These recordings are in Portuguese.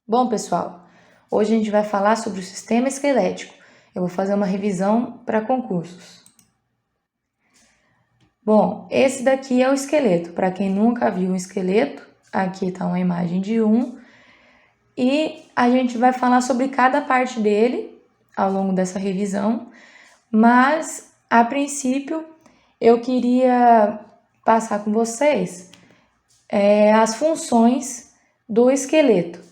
Bom, pessoal, hoje a gente vai falar sobre o sistema esquelético. Eu vou fazer uma revisão para concursos. Bom, esse daqui é o esqueleto. Para quem nunca viu um esqueleto, aqui está uma imagem de um. E a gente vai falar sobre cada parte dele ao longo dessa revisão. Mas, a princípio, eu queria passar com vocês as funções do esqueleto.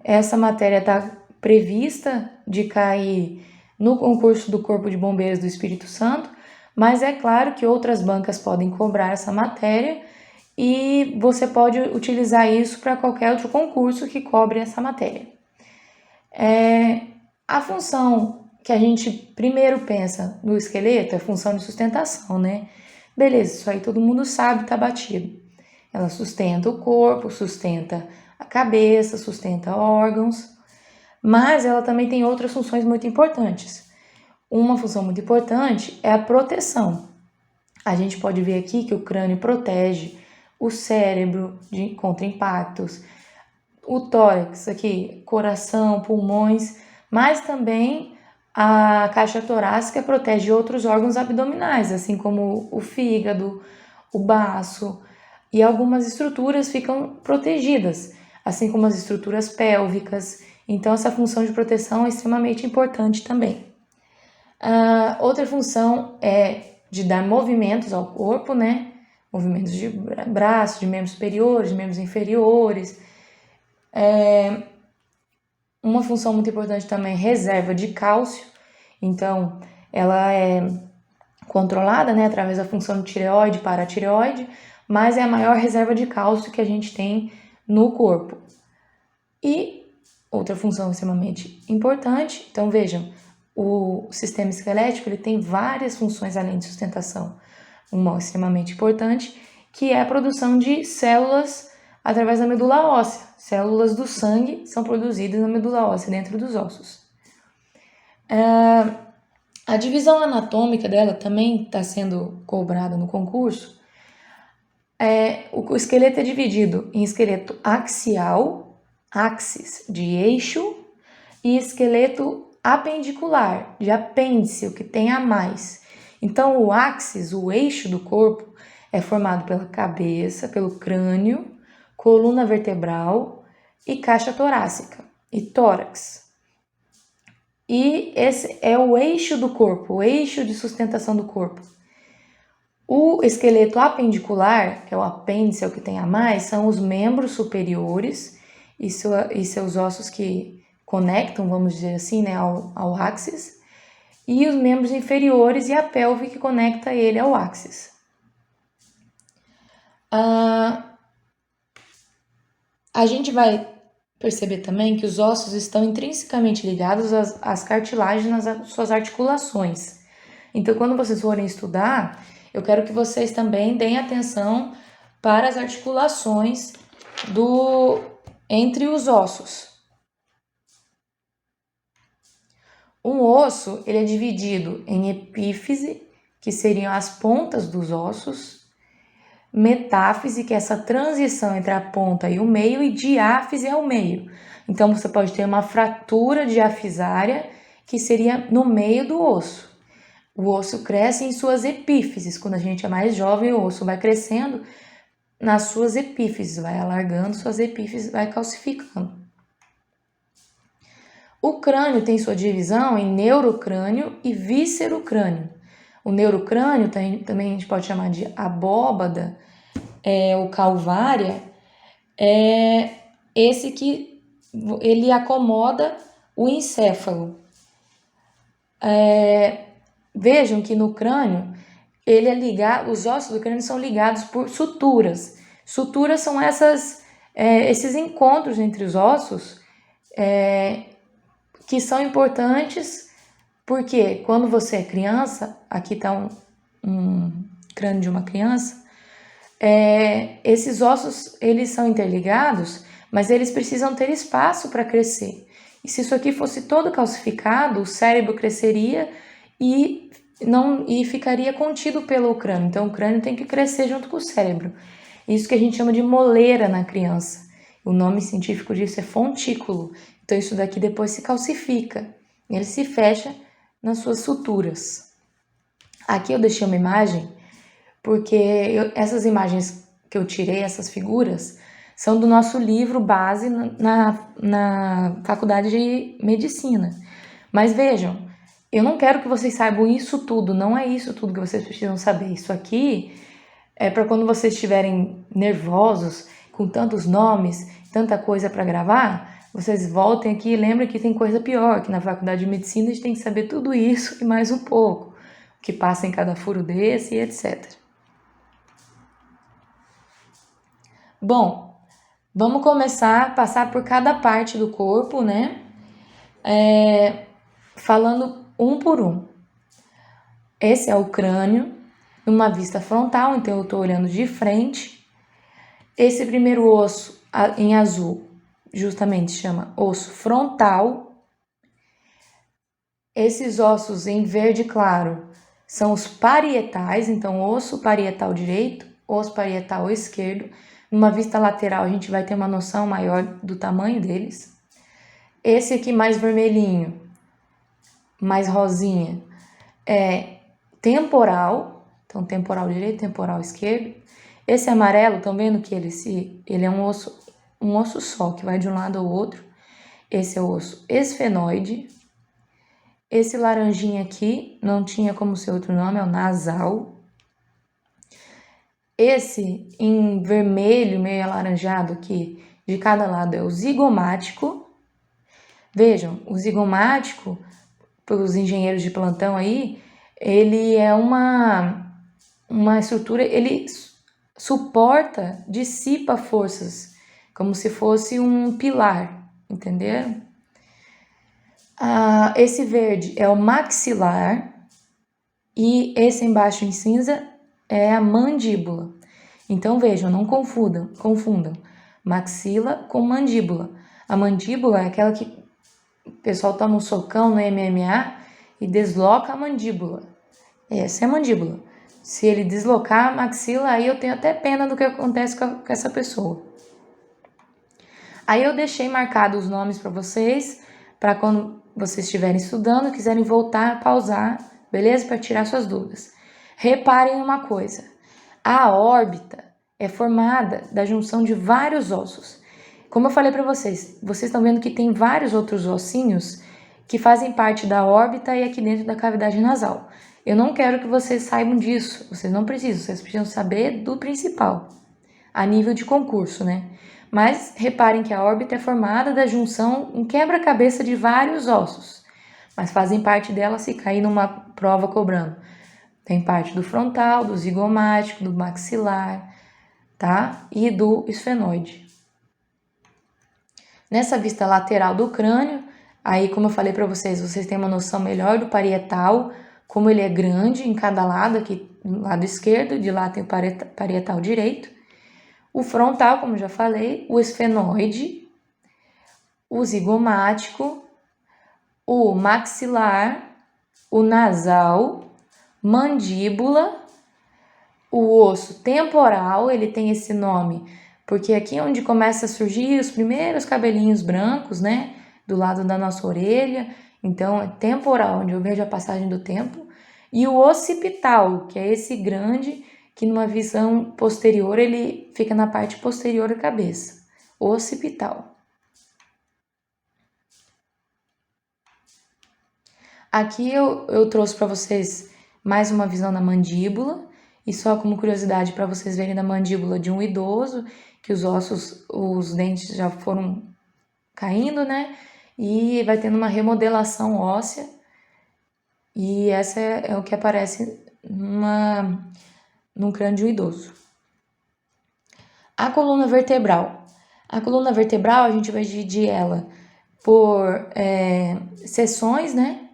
Essa matéria está prevista de cair no concurso do Corpo de Bombeiros do Espírito Santo, mas é claro que outras bancas podem cobrar essa matéria e você pode utilizar isso para qualquer outro concurso que cobre essa matéria. A função que a gente primeiro pensa no esqueleto é a função de sustentação, né? Beleza, isso aí todo mundo sabe, tá batido. Ela sustenta o corpo, sustenta a cabeça, sustenta órgãos, mas ela também tem outras funções muito importantes. Uma função muito importante é a proteção. A gente pode ver aqui que o crânio protege o cérebro contra impactos, o tórax aqui, coração, pulmões, mas também a caixa torácica protege outros órgãos abdominais, assim como o fígado, o baço, e algumas estruturas ficam protegidas, assim como as estruturas pélvicas. Então, essa função de proteção é extremamente importante também. Outra função é de dar movimentos ao corpo, né? Movimentos de braço, de membros superiores, de membros inferiores. Uma função muito importante também é reserva de cálcio. Então, ela é controlada, né, através da função de tireoide e paratireoide, mas é a maior reserva de cálcio que a gente tem no corpo. E outra função extremamente importante, então vejam, o sistema esquelético ele tem várias funções além de sustentação. Uma extremamente importante, que é a produção de células através da medula óssea. Células do sangue são produzidas na medula óssea, dentro dos ossos. A divisão anatômica dela também está sendo cobrada no concurso. O esqueleto é dividido em esqueleto axial, axis, de eixo, e esqueleto apendicular, de apêndice, o que tem a mais. Então, o axis, o eixo do corpo, é formado pela cabeça, pelo crânio, coluna vertebral e caixa torácica, e tórax. E esse é o eixo do corpo, o eixo de sustentação do corpo. O esqueleto apendicular, que é o apêndice, é o que tem a mais, são os membros superiores e seus ossos que conectam, vamos dizer assim, né, ao axis, e os membros inferiores e a pelve que conecta ele ao axis. A gente vai perceber também que os ossos estão intrinsecamente ligados às cartilagens nas suas articulações. Então, quando vocês forem estudar, eu quero que vocês também deem atenção para as articulações entre os ossos. Um osso ele é dividido em epífise, que seriam as pontas dos ossos, metáfise, que é essa transição entre a ponta e o meio, e diáfise é o meio. Então, você pode ter uma fratura diafisária, que seria no meio do osso. O osso cresce em suas epífises. Quando a gente é mais jovem, o osso vai crescendo nas suas epífises, vai alargando suas epífises, vai calcificando. O crânio tem sua divisão em neurocrânio e víscerocrânio. O neurocrânio também a gente pode chamar de abóbada, ou calvária, é esse que ele acomoda o encéfalo. Vejam que no crânio, ele é ligado, os ossos do crânio são ligados por suturas. Suturas são esses encontros entre os ossos que são importantes porque quando você é criança, aqui está um crânio de uma criança, esses ossos eles são interligados, mas eles precisam ter espaço para crescer. E se isso aqui fosse todo calcificado, o cérebro cresceria e ficaria contido pelo crânio. Então, o crânio tem que crescer junto com o cérebro. Isso que a gente chama de moleira na criança. O nome científico disso é fontículo. Então isso daqui depois se calcifica. Ele se fecha nas suas suturas. Aqui eu deixei uma imagem porque essas imagens que eu tirei, essas figuras, são do nosso livro base na faculdade de medicina. Mas vejam, eu não quero que vocês saibam isso tudo, não é isso tudo que vocês precisam saber. Isso aqui é para quando vocês estiverem nervosos, com tantos nomes, tanta coisa para gravar, vocês voltem aqui e lembrem que tem coisa pior, que na faculdade de medicina a gente tem que saber tudo isso e mais um pouco, o que passa em cada furo desse e etc. Bom, vamos começar a passar por cada parte do corpo, né? Falando um por um. Esse é o crânio, numa vista frontal, então eu estou olhando de frente. Esse primeiro osso em azul, justamente chama osso frontal. Esses ossos em verde claro são os parietais, então osso parietal direito, osso parietal esquerdo. Numa vista lateral a gente vai ter uma noção maior do tamanho deles. Esse aqui mais vermelhinho, mais rosinha, é temporal, então temporal direito, temporal esquerdo. Esse amarelo, estão vendo que ele é um osso só, que vai de um lado ao outro. Esse é o osso esfenoide. Esse laranjinha aqui, não tinha como ser outro nome, é o nasal. Esse em vermelho, meio alaranjado aqui, de cada lado é o zigomático. Vejam, o zigomático, para os engenheiros de plantão aí, ele é uma estrutura, ele suporta, dissipa forças, como se fosse um pilar, entenderam? Esse verde é o maxilar e esse embaixo em cinza é a mandíbula. Então vejam, não confundam maxila com mandíbula. A mandíbula é aquela que o pessoal toma um socão no MMA e desloca a mandíbula. Essa é a mandíbula. Se ele deslocar a maxila, aí eu tenho até pena do que acontece com essa pessoa. Aí eu deixei marcado os nomes para vocês, para quando vocês estiverem estudando, quiserem voltar, pausar, beleza? Para tirar suas dúvidas. Reparem uma coisa, a órbita é formada da junção de vários ossos. Como eu falei para vocês estão vendo que tem vários outros ossinhos que fazem parte da órbita e aqui dentro da cavidade nasal. Eu não quero que vocês saibam disso, vocês não precisam, vocês precisam saber do principal, a nível de concurso, né? Mas reparem que a órbita é formada da junção, um quebra-cabeça de vários ossos, mas fazem parte dela se cair numa prova cobrando. Tem parte do frontal, do zigomático, do maxilar, tá? E do esfenoide. Nessa vista lateral do crânio, aí como eu falei para vocês têm uma noção melhor do parietal, como ele é grande em cada lado, aqui do lado esquerdo, de lá tem o parietal direito. O frontal, como já falei, o esfenoide, o zigomático, o maxilar, o nasal, mandíbula, o osso temporal, ele tem esse nome porque aqui é onde começa a surgir os primeiros cabelinhos brancos, né, do lado da nossa orelha. Então é temporal, onde eu vejo a passagem do tempo, e o occipital, que é esse grande, que numa visão posterior ele fica na parte posterior da cabeça, occipital. Aqui eu trouxe para vocês mais uma visão da mandíbula, e só como curiosidade para vocês verem da mandíbula de um idoso, que os ossos, os dentes já foram caindo, né? E vai tendo uma remodelação óssea, e essa é o que aparece num crânio de um idoso. A coluna vertebral. A coluna vertebral a gente vai dividir ela por seções, né?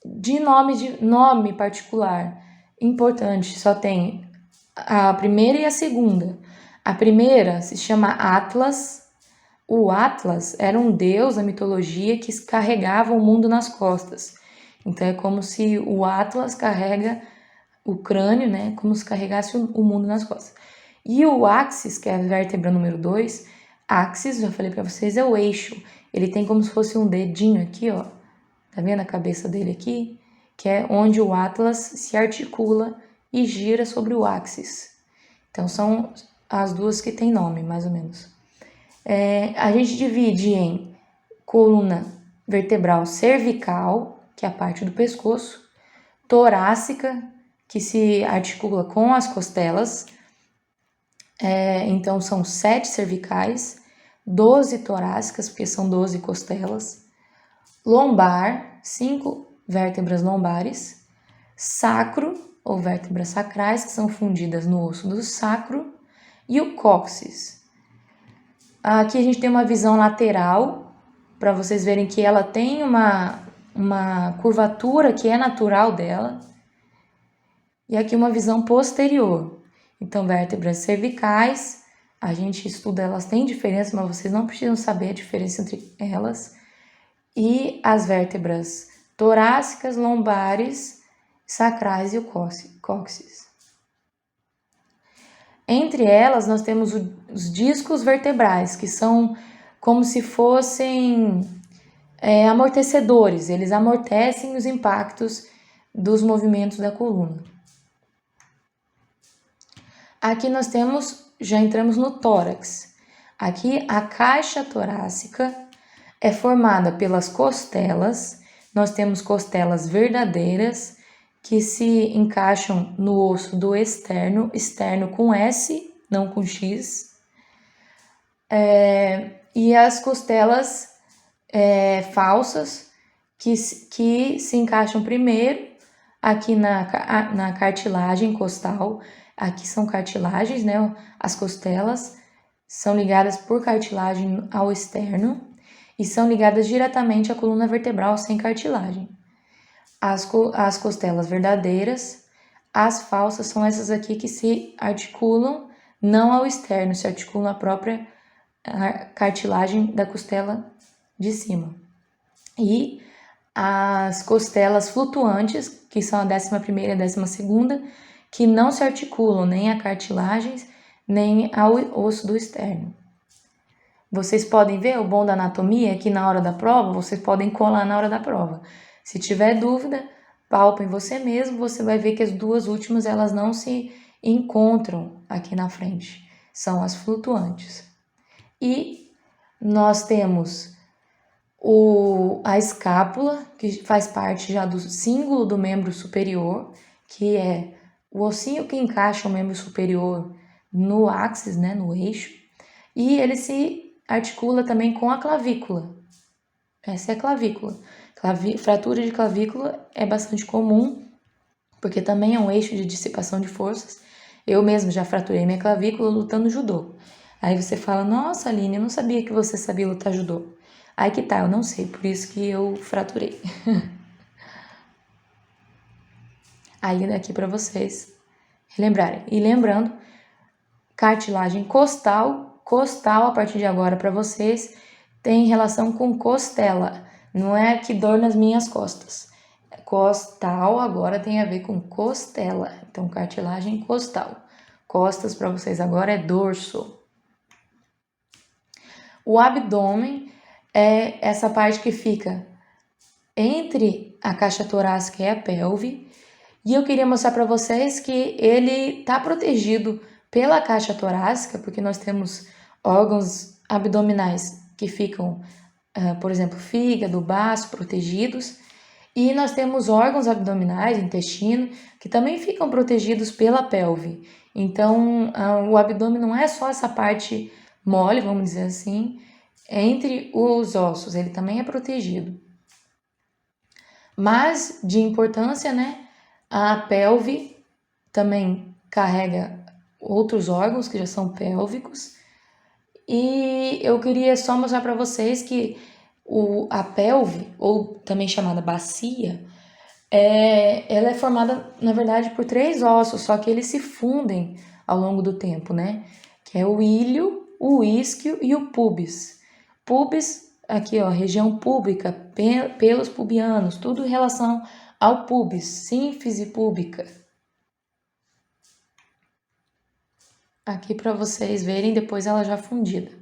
De nome particular importante, só tem a primeira e a segunda. A primeira se chama Atlas. O Atlas era um deus da mitologia que carregava o mundo nas costas. Então é como se o Atlas carrega o crânio, né? Como se carregasse o mundo nas costas. E o axis, que é a vértebra número 2, axis, já falei para vocês, é o eixo. Ele tem como se fosse um dedinho aqui, ó. Tá vendo a cabeça dele aqui? Que é onde o atlas se articula e gira sobre o axis. Então, são as duas que tem nome, mais ou menos. A gente divide em coluna vertebral cervical, que é a parte do pescoço, torácica, que se articula com as costelas. Então, são 7 cervicais, 12 torácicas, porque são 12 costelas, lombar, 5 vértebras lombares, sacro, ou vértebras sacrais, que são fundidas no osso do sacro, e o cóccix. Aqui a gente tem uma visão lateral, para vocês verem que ela tem uma curvatura que é natural dela. E aqui uma visão posterior. Então, vértebras cervicais, a gente estuda, elas têm diferença, mas vocês não precisam saber a diferença entre elas. E as vértebras torácicas, lombares, sacrais e o cóccix. Entre elas, nós temos os discos vertebrais, que são como se fossem amortecedores. Eles amortecem os impactos dos movimentos da coluna. Aqui nós temos, já entramos no tórax. Aqui a caixa torácica é formada pelas costelas. Nós temos costelas verdadeiras que se encaixam no osso do externo, externo com S, não com X. E as costelas falsas que se encaixam primeiro aqui na cartilagem costal. Aqui são cartilagens, né? As costelas são ligadas por cartilagem ao externo e são ligadas diretamente à coluna vertebral sem cartilagem. As costelas verdadeiras, as falsas são essas aqui que se articulam não ao externo, se articulam à própria cartilagem da costela de cima. E as costelas flutuantes, que são a 11ª e a 12ª, que não se articulam nem a cartilagens, nem ao osso do externo. Vocês podem ver, o bom da anatomia é que na hora da prova, vocês podem colar na hora da prova. Se tiver dúvida, palpem você mesmo, você vai ver que as duas últimas, elas não se encontram aqui na frente. São as flutuantes. E nós temos a escápula, que faz parte já do cíngulo do membro superior, que é o ossinho que encaixa o membro superior no axis, né, no eixo, e ele se articula também com a clavícula. Essa é a clavícula. Fratura de clavícula é bastante comum, porque também é um eixo de dissipação de forças. Eu mesmo já fraturei minha clavícula lutando judô. Aí você fala, nossa, Aline, eu não sabia que você sabia lutar judô. Aí que tá, eu não sei, por isso que eu fraturei. Aí aqui para vocês relembrarem. E lembrando, cartilagem costal a partir de agora para vocês tem relação com costela. Não é que dor nas minhas costas. Costal agora tem a ver com costela. Então, cartilagem costal. Costas para vocês agora é dorso. O abdômen é essa parte que fica entre a caixa torácica e a pelve. E eu queria mostrar para vocês que ele está protegido pela caixa torácica, porque nós temos órgãos abdominais que ficam, por exemplo, fígado, baço, protegidos. E nós temos órgãos abdominais, intestino, que também ficam protegidos pela pelve. Então, o abdômen não é só essa parte mole, vamos dizer assim, entre os ossos, ele também é protegido. Mas, de importância, né, a pelve também carrega outros órgãos que já são pélvicos. E eu queria só mostrar para vocês que a pelve, ou também chamada bacia, ela é formada, na verdade, por 3 ossos, só que eles se fundem ao longo do tempo, né? Que é o ilho, o isquio e o pubis. Pubis, aqui ó, região púbica, pelos pubianos, tudo em relação ao pubis, sínfise púbica. Aqui para vocês verem depois ela já fundida.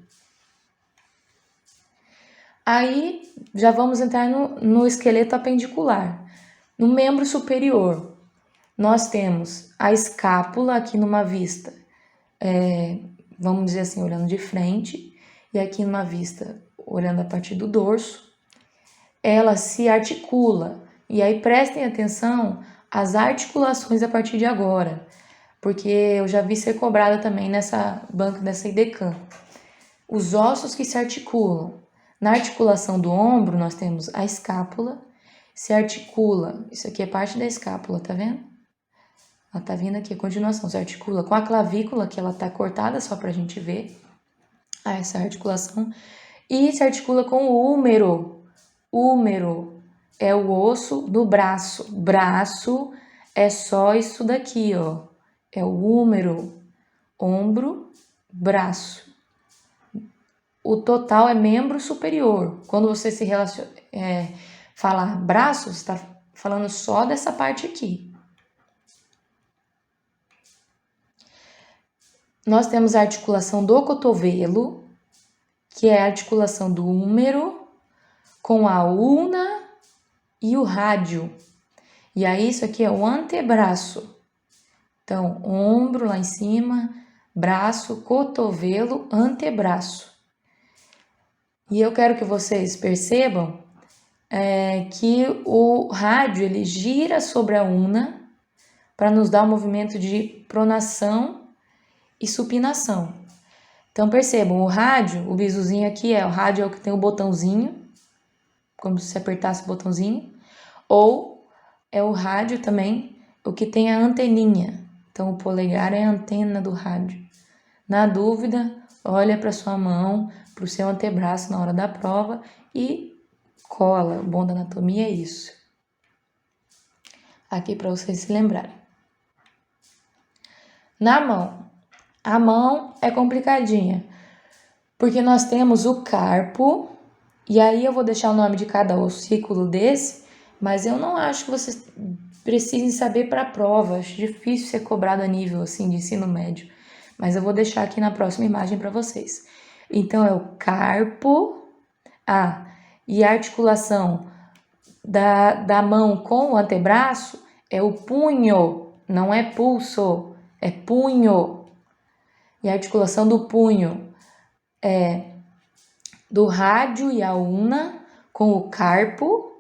Aí já vamos entrar no esqueleto apendicular. No membro superior, nós temos a escápula aqui numa vista, vamos dizer assim, olhando de frente, e aqui numa vista olhando a partir do dorso. Ela se articula, e aí prestem atenção às articulações a partir de agora, porque eu já vi ser cobrada também nessa banca dessa IDECAM. Os ossos que se articulam. Na articulação do ombro, nós temos a escápula, se articula, isso aqui é parte da escápula, tá vendo? Ela tá vindo aqui, a continuação, se articula com a clavícula, que ela tá cortada só pra gente ver essa articulação, e se articula com o húmero. Húmero é o osso do braço. Braço é só isso daqui, ó. É o húmero, ombro, braço. O total é membro superior. Quando você se falar braço, você está falando só dessa parte aqui. Nós temos a articulação do cotovelo, que é a articulação do húmero com a ulna e o rádio. E aí isso aqui é o antebraço. Então, ombro lá em cima, braço, cotovelo, antebraço. E eu quero que vocês percebam que o rádio ele gira sobre a ulna para nos dar um movimento de pronação e supinação. Então percebam, o rádio, o bisuzinho aqui o rádio é o que tem o botãozinho, como se apertasse o botãozinho, ou é o rádio também, o que tem a anteninha. Então o polegar é a antena do rádio. Na dúvida, olha para sua mão, para o seu antebraço na hora da prova e cola. O bom da anatomia é isso. Aqui para vocês se lembrarem. Na mão. A mão é complicadinha, porque nós temos o carpo, e aí eu vou deixar o nome de cada ossículo desse, mas eu não acho que vocês precisem saber para a prova. Acho difícil ser cobrado a nível assim de ensino médio. Mas eu vou deixar aqui na próxima imagem para vocês. Então, é o carpo. E a articulação da mão com o antebraço é o punho, não é pulso, é punho. E a articulação do punho é do rádio e a ulna com o carpo.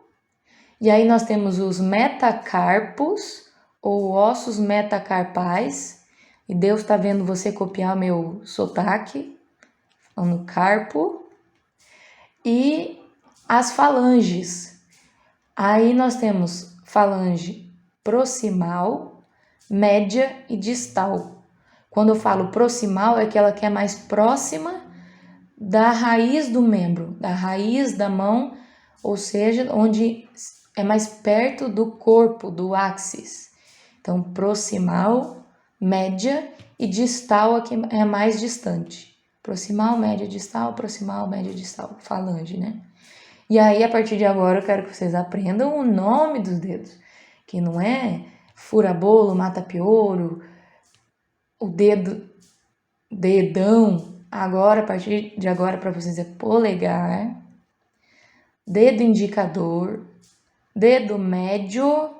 E aí nós temos os metacarpos, ou ossos metacarpais. E Deus está vendo você copiar meu sotaque, no carpo. E as falanges. Aí nós temos falange proximal, média e distal. Quando eu falo proximal, é aquela que é mais próxima da raiz do membro, da raiz da mão, ou seja, onde é mais perto do corpo, do áxis. Então, proximal, média e distal aqui é mais distante. Proximal, média, distal, proximal, média, distal, falange, né? E aí, a partir de agora, eu quero que vocês aprendam o nome dos dedos, que não é fura-bolo, mata-piolho, o dedão. Agora, a partir de agora, para vocês é polegar, dedo indicador, dedo médio,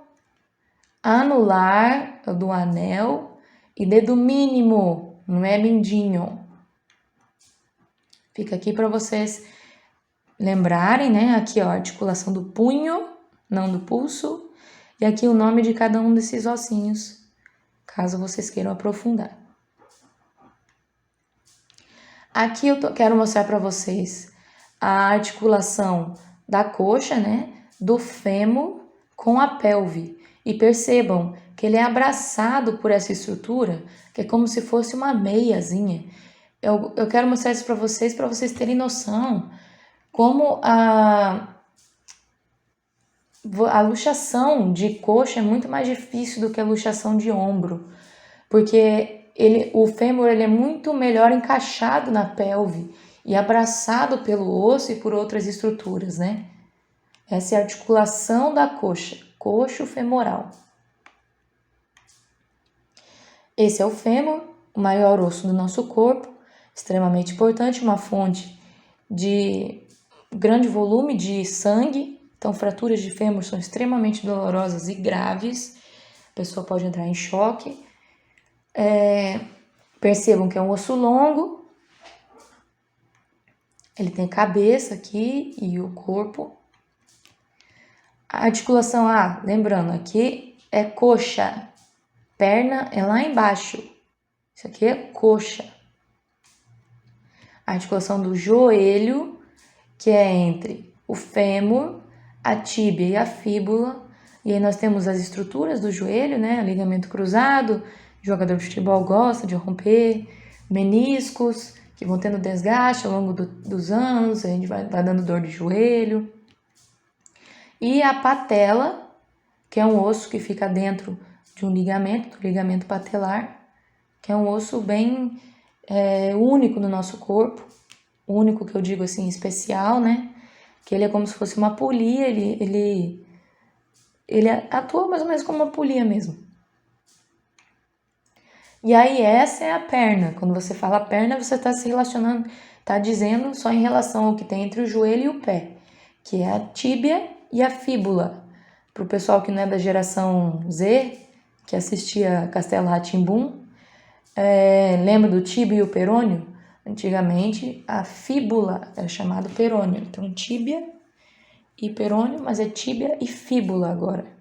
anular, do anel, e dedo mínimo, não é mindinho. Fica aqui para vocês lembrarem, né? Aqui, ó, a articulação do punho, não do pulso, e aqui o nome de cada um desses ossinhos, caso vocês queiram aprofundar. Aqui eu quero mostrar para vocês a articulação da coxa, né? Do fêmur com a pelve. E percebam que ele é abraçado por essa estrutura, que é como se fosse uma meiazinha. Eu quero mostrar isso para vocês terem noção como a luxação de coxa é muito mais difícil do que a luxação de ombro, porque o fêmur ele é muito melhor encaixado na pelve e abraçado pelo osso e por outras estruturas, né? Essa é a articulação da coxa, coxo femoral. Esse é o fêmur, o maior osso do nosso corpo, extremamente importante, uma fonte de grande volume de sangue. Então, fraturas de fêmur são extremamente dolorosas e graves. A pessoa pode entrar em choque. Percebam que é um osso longo. Ele tem cabeça aqui e o corpo. A articulação, lembrando, aqui é coxa. Perna é lá embaixo. Isso aqui é coxa. A articulação do joelho, que é entre o fêmur, a tíbia e a fíbula. E aí nós temos as estruturas do joelho, né? Ligamento cruzado, o jogador de futebol gosta de romper, meniscos, que vão tendo desgaste ao longo dos anos, a gente vai dando dor de joelho. E a patela, que é um osso que fica dentro de um ligamento, do ligamento patelar, que é um osso bem único no nosso corpo, único que eu digo assim, especial, né? Que ele é como se fosse uma polia, ele atua mais ou menos como uma polia mesmo. E aí essa é a perna. Quando você fala perna, você está se relacionando, está dizendo só em relação ao que tem entre o joelho e o pé, que é a tíbia e a fíbula. Para o pessoal que não é da geração Z, que assistia Castelo Rá-Tim-Bum, lembra do tíbia e o perônio? Antigamente a fíbula era chamada perônio. Então tíbia e perônio, mas é tíbia e fíbula agora.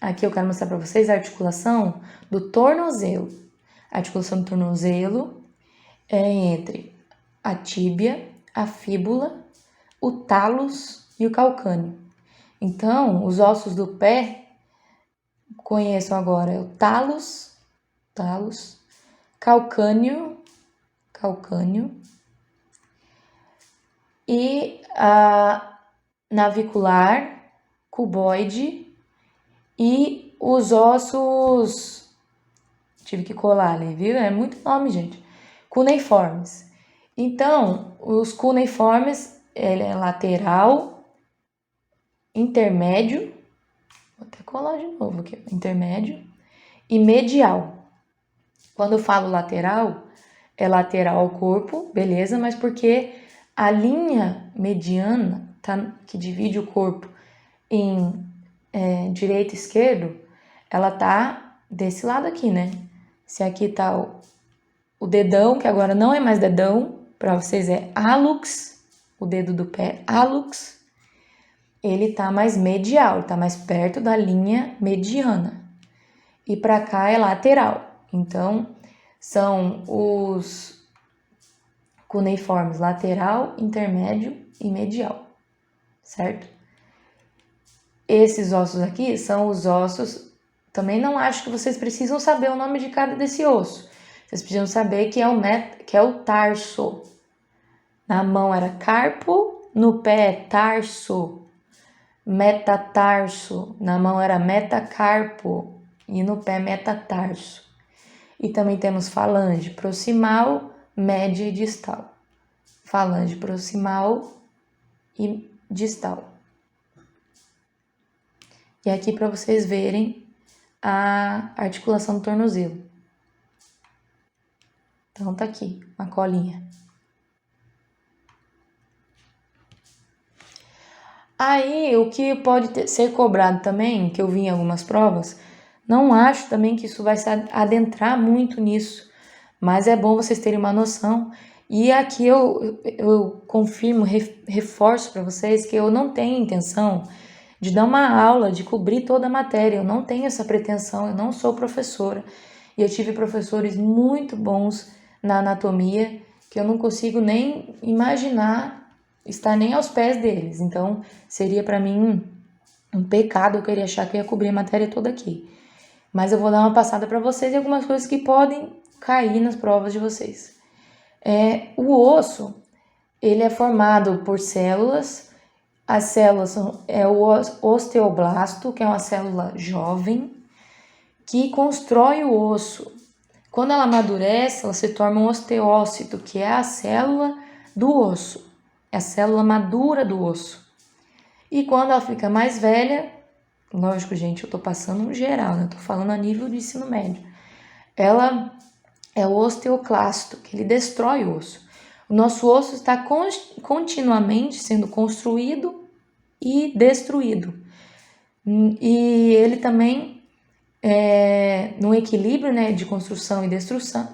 Aqui eu quero mostrar para vocês a articulação do tornozelo. A articulação do tornozelo é entre a tíbia, a fíbula, o tálus e o calcâneo. Então, os ossos do pé, conheçam agora o tálus, calcâneo e a navicular, cuboide e os ossos, tive que colar ali, viu? É muito nome, gente. Cuneiformes. Então, os cuneiformes, ele é lateral, intermédio, vou até colar de novo aqui, intermédio e medial. Quando eu falo lateral, é lateral ao corpo, beleza, mas porque a linha mediana, que divide o corpo em direito e esquerdo, ela tá desse lado aqui, né? Se aqui tá o dedão, que agora não é mais dedão, para vocês é hálux, o dedo do pé, hálux, ele tá mais medial, ele tá mais perto da linha mediana. E para cá é lateral. Então, são os cuneiformes lateral, intermédio e medial, certo? Esses ossos aqui são os ossos, também não acho que vocês precisam saber o nome de cada desse osso. Vocês precisam saber que é o tarso. Na mão era carpo, no pé é tarso. Metatarso, na mão era metacarpo e no pé metatarso. E também temos falange proximal, média e distal. Falange proximal e distal. E aqui para vocês verem a articulação do tornozelo. Então tá aqui, uma colinha. Aí, o que pode ser cobrado também, que eu vi em algumas provas, não acho também que isso vai se adentrar muito nisso, mas é bom vocês terem uma noção. E aqui eu confirmo, reforço para vocês que eu não tenho intenção de dar uma aula, de cobrir toda a matéria. Eu não tenho essa pretensão, eu não sou professora. E eu tive professores muito bons na anatomia que eu não consigo nem imaginar estar nem aos pés deles. Então, seria para mim um pecado eu querer achar que ia cobrir a matéria toda aqui. Mas eu vou dar uma passada para vocês e algumas coisas que podem cair nas provas de vocês. O osso, ele é formado por células. As células são o osteoblasto, que é uma célula jovem, que constrói o osso. Quando ela amadurece, ela se torna um osteócito, que é a célula do osso. É a célula madura do osso. E quando ela fica mais velha, lógico, gente, eu tô passando um geral, né? Eu tô falando a nível de ensino médio. Ela é o osteoclasto, que ele destrói o osso. O nosso osso está continuamente sendo construído e destruído. E ele também no equilíbrio, né, de construção e destruição,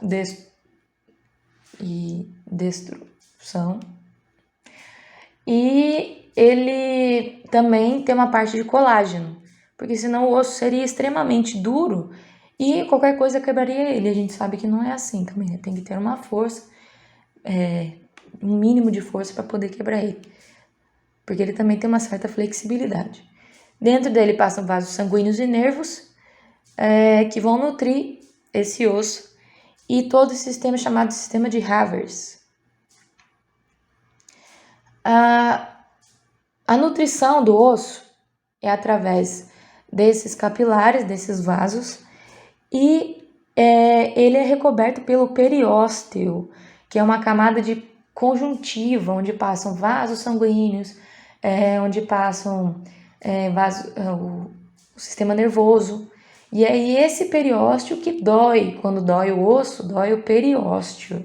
E ele também tem uma parte de colágeno, porque senão o osso seria extremamente duro e qualquer coisa quebraria ele. A gente sabe que não é assim também, né? Tem que ter uma força, um mínimo de força para poder quebrar ele, porque ele também tem uma certa flexibilidade. Dentro dele passam vasos sanguíneos e nervos que vão nutrir esse osso e todo esse sistema chamado sistema de Havers. A nutrição do osso é através desses capilares, desses vasos, e ele é recoberto pelo periósteo, que é uma camada de conjuntiva, onde passam vasos sanguíneos, onde passam o sistema nervoso. E é esse periósteo que dói. Quando dói o osso, dói o periósteo.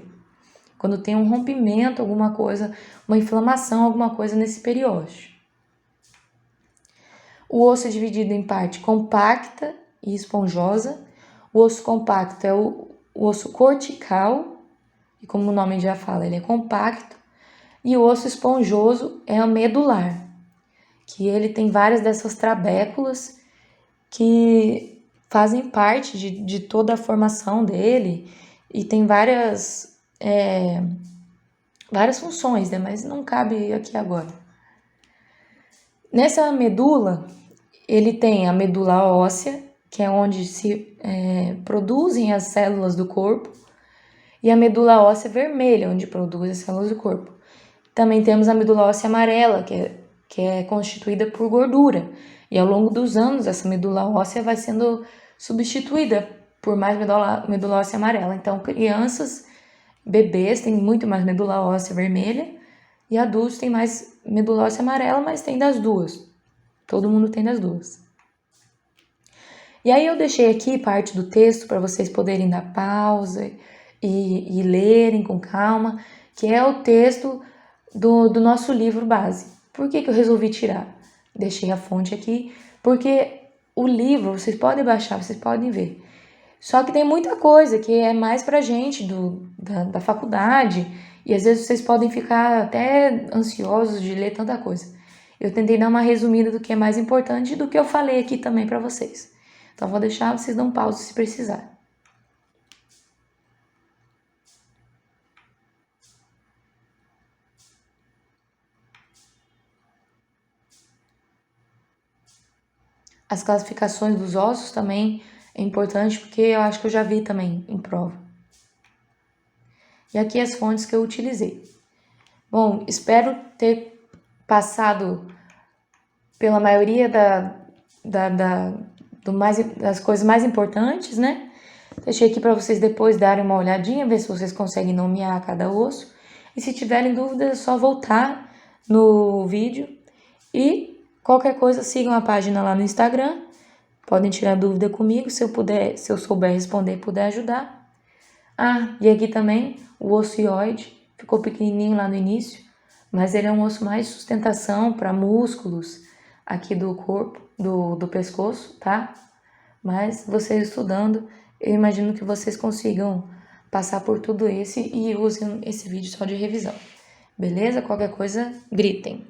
Quando tem um rompimento, alguma coisa, uma inflamação, alguma coisa nesse periósteo. O osso é dividido em parte compacta e esponjosa. O osso compacto é o osso cortical, e como o nome já fala, ele é compacto. E o osso esponjoso é o medular, que ele tem várias dessas trabéculas que fazem parte de toda a formação dele e tem várias funções, né? Mas não cabe aqui agora. Nessa medula, ele tem a medula óssea, que é onde se produzem as células do corpo, e a medula óssea vermelha, onde produz as células do corpo. Também temos a medula óssea amarela, que é constituída por gordura, e ao longo dos anos essa medula óssea vai sendo substituída por mais medula óssea amarela. Então, crianças, bebês têm muito mais medula óssea vermelha, e adultos têm mais medula óssea amarela, mas tem das duas. Todo mundo tem das duas. E aí eu deixei aqui parte do texto para vocês poderem dar pausa e lerem com calma, que é o texto do nosso livro base. Por que eu resolvi tirar? Deixei a fonte aqui, porque o livro vocês podem baixar, vocês podem ver. Só que tem muita coisa que é mais pra gente da faculdade, e às vezes vocês podem ficar até ansiosos de ler tanta coisa. Eu tentei dar uma resumida do que é mais importante do que eu falei aqui também para vocês. Então vou deixar, vocês dão pausa se precisar. As classificações dos ossos também é importante, porque eu acho que eu já vi também em prova. E aqui as fontes que eu utilizei. Bom, espero ter passado pela maioria das coisas mais importantes, né? Deixei aqui para vocês depois darem uma olhadinha, ver se vocês conseguem nomear cada osso. E se tiverem dúvidas, é só voltar no vídeo. E qualquer coisa, sigam a página lá no Instagram. Podem tirar dúvida comigo, se eu souber responder, puder ajudar. E aqui também o osso hioide, ficou pequenininho lá no início, mas ele é um osso mais de sustentação para músculos aqui do corpo, do pescoço, tá? Mas vocês estudando, eu imagino que vocês consigam passar por tudo esse e usem esse vídeo só de revisão. Beleza? Qualquer coisa, gritem.